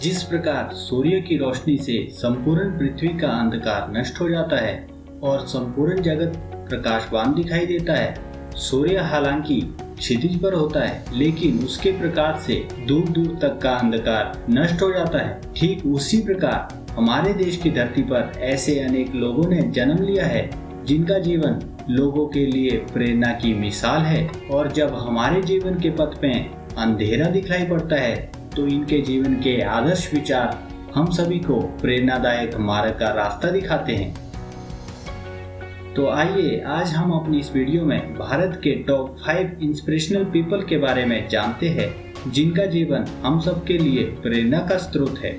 जिस प्रकार सूर्य की रोशनी से संपूर्ण पृथ्वी का अंधकार नष्ट हो जाता है और संपूर्ण जगत प्रकाशवान दिखाई देता है। सूर्य हालांकि क्षितिज पर होता है, लेकिन उसके प्रकाश से दूर दूर तक का अंधकार नष्ट हो जाता है। ठीक उसी प्रकार हमारे देश की धरती पर ऐसे अनेक लोगों ने जन्म लिया है जिनका जीवन लोगों के लिए प्रेरणा की मिसाल है। और जब हमारे जीवन के पथ में अंधेरा दिखाई पड़ता है तो इनके जीवन के आदर्श विचार हम सभी को प्रेरणादायक मार्ग का रास्ता दिखाते हैं। तो आइए आज हम अपनी इस वीडियो में भारत के टॉप 5 इंस्पिरेशनल पीपल के बारे में जानते हैं जिनका जीवन हम सब के लिए प्रेरणा का स्रोत है।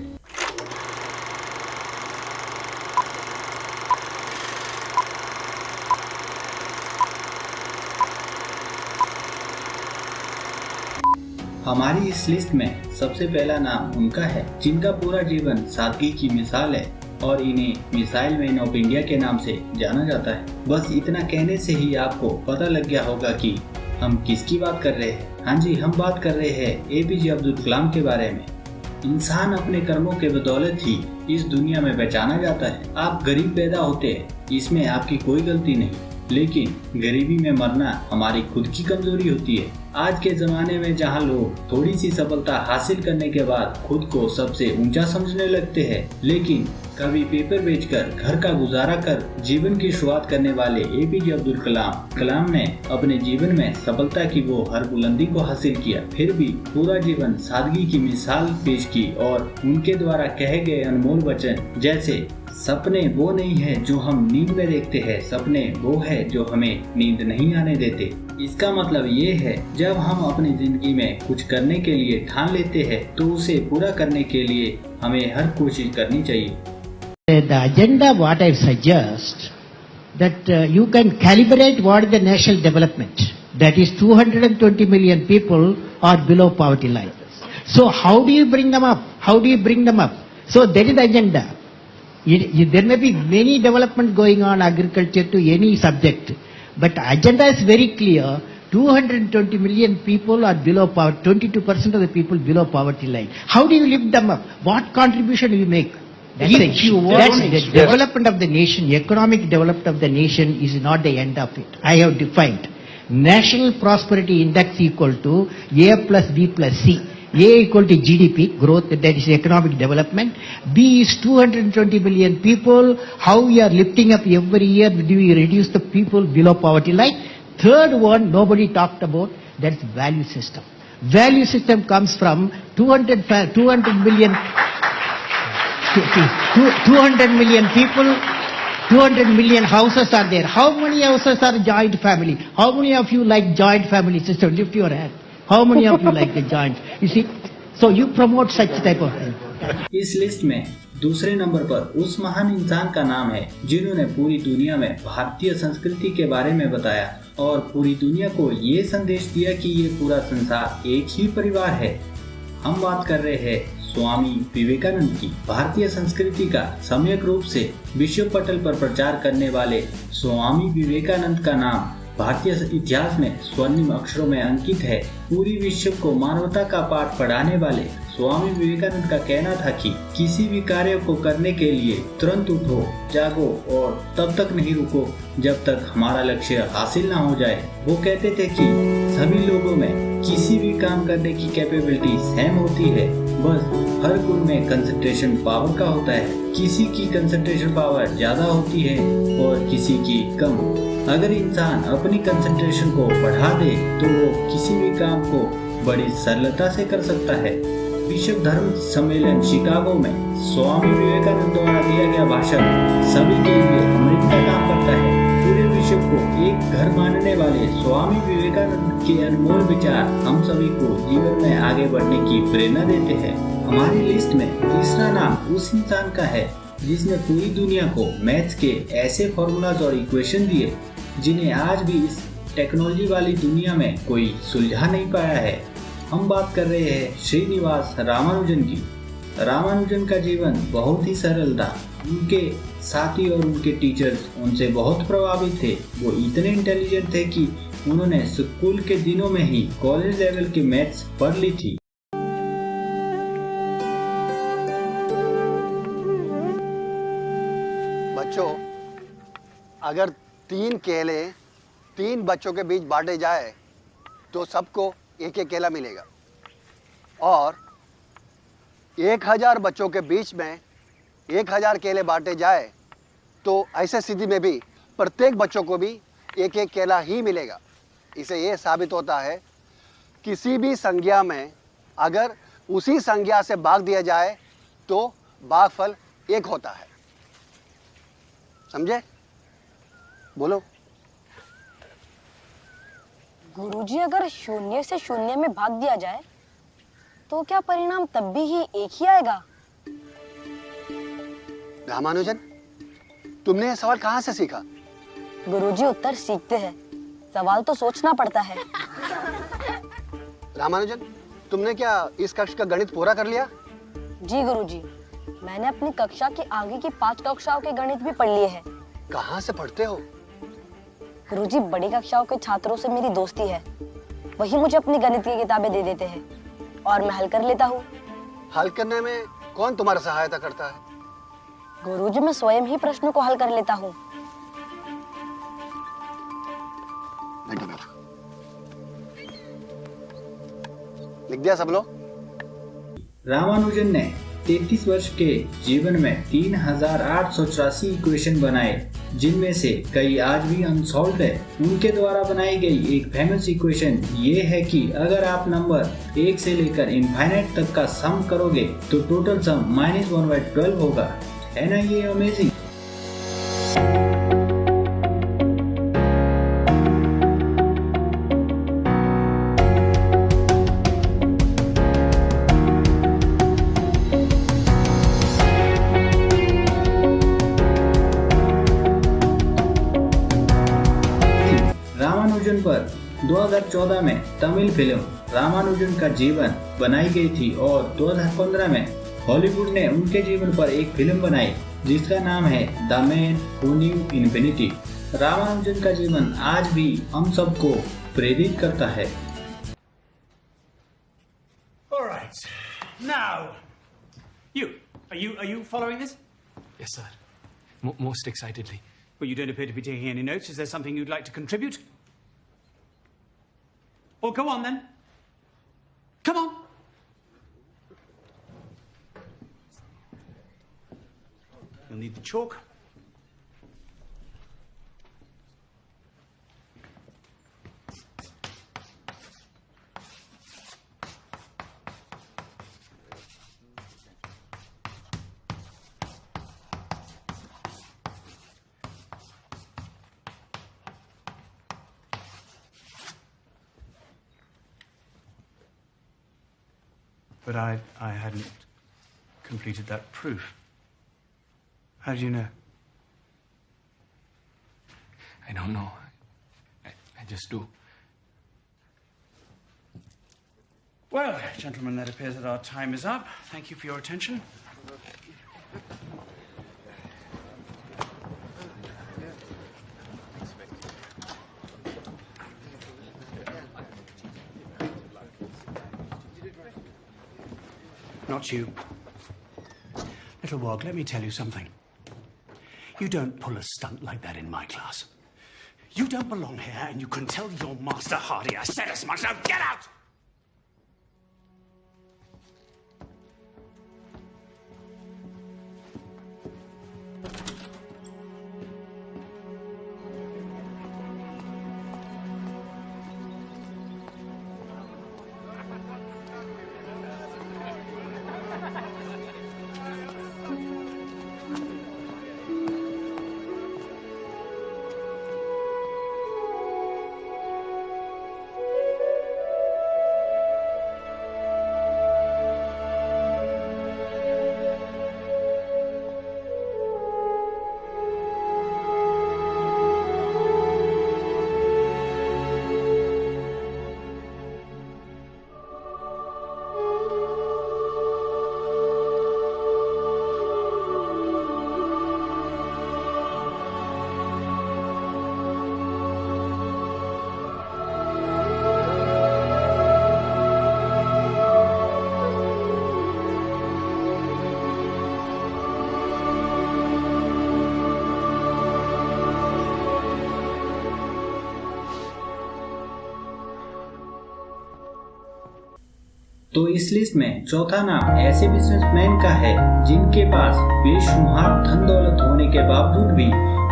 हमारी इस लिस्ट में सबसे पहला नाम उनका है जिनका पूरा जीवन सादगी की मिसाल है और इन्हें मिसाइल मैन ऑफ इंडिया के नाम से जाना जाता है। बस इतना कहने से ही आपको पता लग गया होगा कि हम किसकी बात कर रहे हैं। हाँ जी, हम बात कर रहे हैं एपीजे अब्दुल कलाम के बारे में। इंसान अपने कर्मों के बदौलत ही इस दुनिया में पहचाना जाता है। आप गरीब पैदा होते हैं, इसमें आपकी कोई गलती नहीं, लेकिन गरीबी में मरना हमारी खुद की कमजोरी होती है। आज के जमाने में जहां लोग थोड़ी सी सफलता हासिल करने के बाद खुद को सबसे ऊंचा समझने लगते हैं, लेकिन कभी पेपर बेचकर घर का गुजारा कर जीवन की शुरुआत करने वाले एपीजे अब्दुल कलाम ने अपने जीवन में सफलता की वो हर बुलंदी को हासिल किया, फिर भी पूरा जीवन सादगी की मिसाल पेश की और उनके द्वारा कहे गए अनमोल वचन जैसे सपने वो नहीं है जो हम नींद में देखते हैं, सपने वो है जो हमें नींद नहीं आने देते। इसका मतलब ये है जब हम अपनी जिंदगी में कुछ करने के लिए ठान लेते हैं तो उसे पूरा करने के लिए हमें हर कोशिश करनी चाहिए। The agenda what I suggest that you can calibrate what is the national development, that is 220 million people are below poverty line. So how do you bring them up? How do you bring them up? So that is the agenda. There may be many development going on agriculture to any subject, but agenda is very clear. 220 million people are below poverty, 22% of the people below poverty line. How do you lift them up? What contribution do you make? That's the development of the nation, economic development of the nation is not the end of it. I have defined national prosperity index equal to A plus B plus C. A equal to GDP, growth, that is economic development. B is 220 million people. How we are lifting up every year, do we reduce the people below poverty line? Third one, nobody talked about, that's value system. Value system comes from 200 million people, 200 million houses are there. How many houses are joint family? How many of you like joint family system? Lift your hand. How many of you like the joint? You see, so you promote such type of thing. इस list में दूसरे number पर उस महान इंसान का नाम है जिन्होंने पूरी दुनिया में भारतीय संस्कृति के बारे में बताया और पूरी दुनिया को ये संदेश दिया कि ये पूरा संसार एक ही परिवार है। हम बात कर रहे हैं स्वामी विवेकानंद की। भारतीय संस्कृति का सम्यक रूप से विश्व पटल पर प्रचार करने वाले स्वामी विवेकानंद का नाम भारतीय इतिहास में स्वर्णिम अक्षरों में अंकित है। पूरी विश्व को मानवता का पाठ पढ़ाने वाले स्वामी विवेकानंद का कहना था कि किसी भी कार्य को करने के लिए तुरंत उठो, जागो और तब तक नहीं रुको जब तक हमारा लक्ष्य हासिल ना हो जाए। वो कहते थे कि सभी लोगों में किसी भी काम करने की कैपेबिलिटी सेम होती है, बस हर गुण में कंसंट्रेशन पावर का होता है। किसी की कंसंट्रेशन पावर ज्यादा होती है और किसी की कम। अगर इंसान अपनी कंसंट्रेशन को बढ़ा दे तो वो किसी भी काम को बड़ी सरलता से कर सकता है। विश्व धर्म सम्मेलन शिकागो में स्वामी विवेकानंद द्वारा दिया गया भाषण सभी के लिए अमृत का काम करता है। पूरे विश्व को एक घर मानने वाले स्वामी विवेकानंद के अनमोल विचार हम सभी को जीवन में आगे बढ़ने की प्रेरणा देते हैं। हमारी लिस्ट में तीसरा नाम उस इंसान का है जिसने पूरी दुनिया को मैथ्स के ऐसे फॉर्मूलाज और इक्वेशन दिए जिन्हें आज भी इस टेक्नोलॉजी वाली दुनिया में कोई सुलझा नहीं पाया है। हम बात कर रहे हैं श्रीनिवास रामानुजन की। रामानुजन का जीवन बहुत ही सरल था। उनके साथी और उनके टीचर्स उनसे बहुत प्रभावित थे। वो इतने इंटेलिजेंट थे कि उन्होंने स्कूल के दिनों में ही कॉलेज लेवल की मैथ्स पढ़ ली थी। बच्चों, अगर 3 केले 3 बच्चों के बीच बांटे जाए तो सबको एक एक केला मिलेगा, और 1000 बच्चों के बीच में 1000 केले बांटे जाए तो ऐसे स्थिति में भी प्रत्येक बच्चों को भी एक एक केला ही मिलेगा। इसे यह साबित होता है किसी भी संज्ञा में अगर उसी संज्ञा से भाग दिया जाए तो भागफल 1 होता है। समझे? बोलो। गुरुजी, अगर 0 से 0 में भाग दिया जाए तो क्या परिणाम तब भी ही 1 ही आएगा? रामानुजन, तुमने यह सवाल कहां से सीखा? गुरुजी, उत्तर सीखते हैं, सवाल तो सोचना पड़ता है। रामानुजन, तुमने क्या इस कक्षा का गणित पूरा कर लिया? जी गुरुजी, मैंने अपनी कक्षा की आगे की 5 कक्षाओं के गणित भी पढ़ लिए हैं। कहां से पढ़ते हो? गुरुजी, बड़ी कक्षाओं के छात्रों से मेरी दोस्ती है, वही मुझे अपनी गणित की किताबें दे देते हैं और मैं हल कर लेता हूँ। हल करने में कौन तुम्हारा सहायता करता है? गुरुजी, मैं स्वयं ही प्रश्नों को हल कर लेता हूँ। बैठो बैठो। लिख दिया सब लोग? रामानुजन ने 33 वर्ष के जीवन में 3884 इक्वेशन बनाए, जिनमें से कई आज भी अनसॉल्व्ड है। उनके द्वारा बनाई गई एक फेमस इक्वेशन ये है कि अगर आप नंबर 1 से लेकर इनफाइनाइट तक का सम करोगे तो टोटल सम -1/12 होगा। है ना ये अमेजिंग? रामानुजन पर 2014 में तमिल फिल्म रामानुजन का जीवन बनाई गई थी और 2015 में हॉलीवुड ने उनके जीवन पर एक फिल्म बनाई जिसका नाम है the man who new infinity. Ramanujan का जीवन आज भी हम सबको प्रेरित करता है। All right. Now, are you following this? Yes, sir. Most excitedly. Well, you don't appear to be taking any notes. Is there something you'd like to contribute? Well, go on then. Come on. You'll need the chalk. But I hadn't completed that proof. How do you know? I don't know. I just do. Well, gentlemen, that appears that our time is up. Thank you for your attention. Not you. Little Wog, let me tell you something. You don't pull a stunt like that in my class. You don't belong here, and you can tell your master Hardy I said as much. Now get out! तो इस list में चौथा नाम ऐसे businessman का है जिनके पास बेशुमार धन दौलत होने के बावजूद भी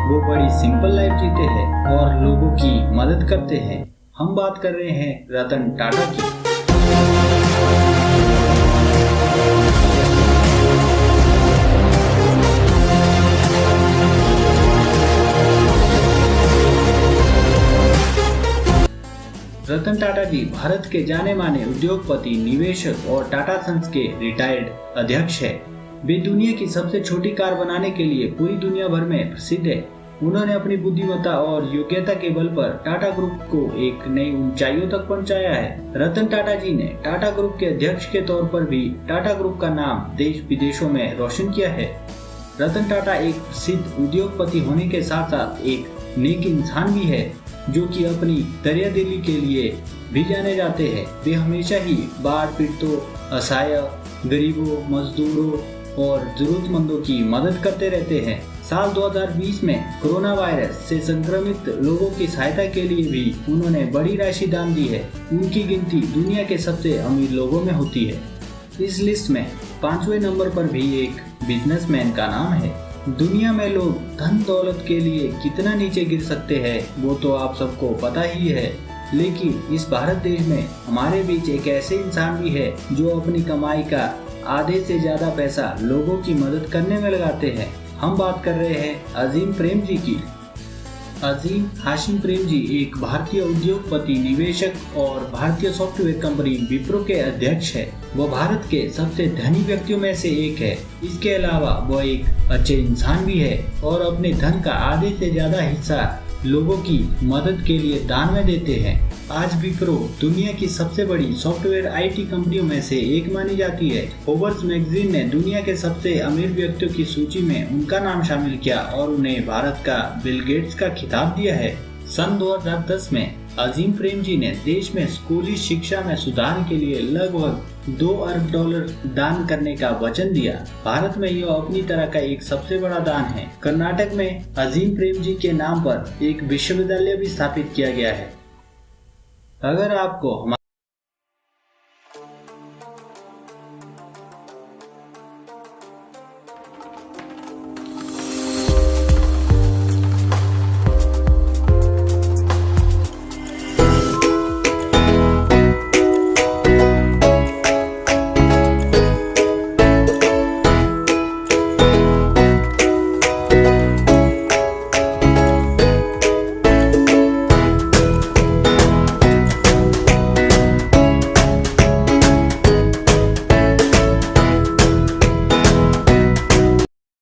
वो बड़ी सिंपल लाइफ जीते हैं और लोगों की मदद करते हैं। हम बात कर रहे हैं रतन टाटा की। रतन टाटा जी भारत के जाने माने उद्योगपति, निवेशक और टाटा सन्स के रिटायर्ड अध्यक्ष है। वे दुनिया की सबसे छोटी कार बनाने के लिए पूरी दुनिया भर में प्रसिद्ध है। उन्होंने अपनी बुद्धिमत्ता और योग्यता के बल पर टाटा ग्रुप को एक नई ऊंचाइयों तक पहुंचाया है। रतन टाटा जी ने टाटा ग्रुप के अध्यक्ष के तौर पर भी टाटा ग्रुप का नाम देश विदेशों में रोशन किया है। रतन टाटा एक प्रसिद्ध उद्योगपति होने के साथ साथ एक नेक इंसान भी है जो कि अपनी दरियादिली के लिए भी जाने जाते हैं। वे हमेशा ही बाढ़ पीड़ितों, असहाय, गरीबों, मजदूरों और जरूरतमंदों की मदद करते रहते हैं। साल 2020 में कोरोना वायरस से संक्रमित लोगों की सहायता के लिए भी उन्होंने बड़ी राशि दान दी है। उनकी गिनती दुनिया के सबसे अमीर लोगों में होती है। इस लिस्ट में 5वें नंबर पर भी एक बिजनेसमैन का नाम है। दुनिया में लोग धन दौलत के लिए कितना नीचे गिर सकते हैं वो तो आप सबको पता ही है, लेकिन इस भारत देश में हमारे बीच एक ऐसे इंसान भी है जो अपनी कमाई का आधे से ज्यादा पैसा लोगों की मदद करने में लगाते हैं। हम बात कर रहे हैं अजीम प्रेम जी की। अजीम हाशिम प्रेम जी एक भारतीय उद्योगपति, निवेशक और भारतीय सॉफ्टवेयर कंपनी विप्रो के अध्यक्ष है। वो भारत के सबसे धनी व्यक्तियों में से एक है। इसके अलावा वो एक अच्छे इंसान भी है और अपने धन का आधे से ज्यादा हिस्सा लोगों की मदद के लिए दान में देते हैं। आज विप्रो दुनिया की सबसे बड़ी सॉफ्टवेयर IT कंपनियों में से एक मानी जाती है। फोर्ब्स मैगजीन ने दुनिया के सबसे अमीर व्यक्तियों की सूची में उनका नाम शामिल किया और उन्हें भारत का बिल गेट्स का खिताब दिया है। सन 2010 में अजीम प्रेम जी ने देश में स्कूली शिक्षा में सुधार के लिए लगभग $2 अरब दान करने का वचन दिया। भारत में यह अपनी तरह का एक सबसे बड़ा दान है। कर्नाटक में अजीम प्रेम जी के नाम पर एक विश्वविद्यालय भी स्थापित किया गया है। अगर आपको